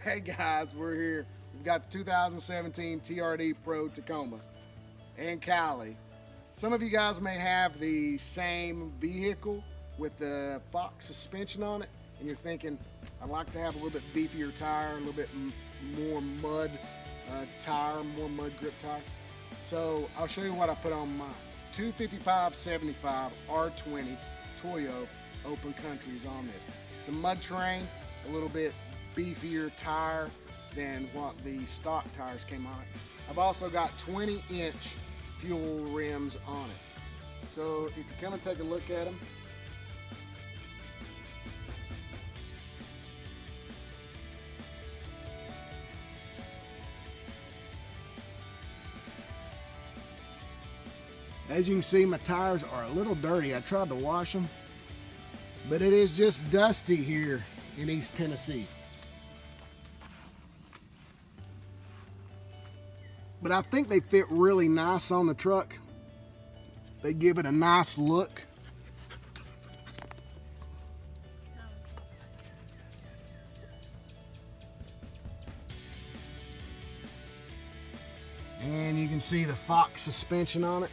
Hey guys, we're here. We've got the 2017 Trd Pro Tacoma and Cali. Some of you guys may have the same vehicle with the Fox suspension on it, and you're thinking, I'd like to have a little bit beefier tire, a little bit more mud tire, more mud grip tire. So I'll show you what I put on mine. 255/75 R20 Toyo Open Countries on this. It's a mud terrain, a little bit beefier tire than what the stock tires came on it. I've also got 20-inch fuel rims on it. So if you come and take a look at them, as you can see, my tires are a little dirty. I tried to wash them, but it is just dusty here in East Tennessee. But I think they fit really nice on the truck. They give it a nice look. And you can see the Fox suspension on it.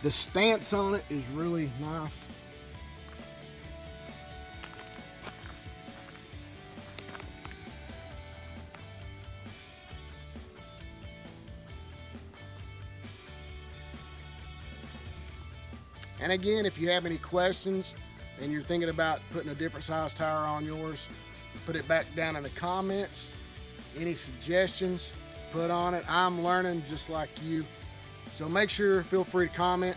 The stance on it is really nice. And again, if you have any questions and you're thinking about putting a different size tire on yours, put it back down in the comments. Any suggestions, put on it. I'm learning just like you. So make sure, feel free to comment,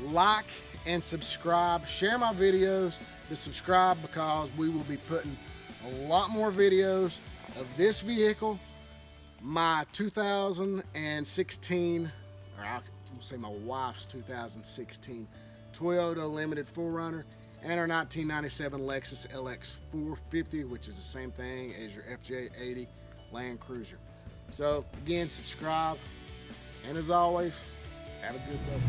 like, and subscribe. Share my videos to subscribe, because we will be putting a lot more videos of this vehicle, my 2016, or I'll say my wife's 2016 Toyota Limited 4Runner, and our 1997 Lexus LX 450, which is the same thing as your FJ80 Land Cruiser. So again, subscribe, and as always, have a good day.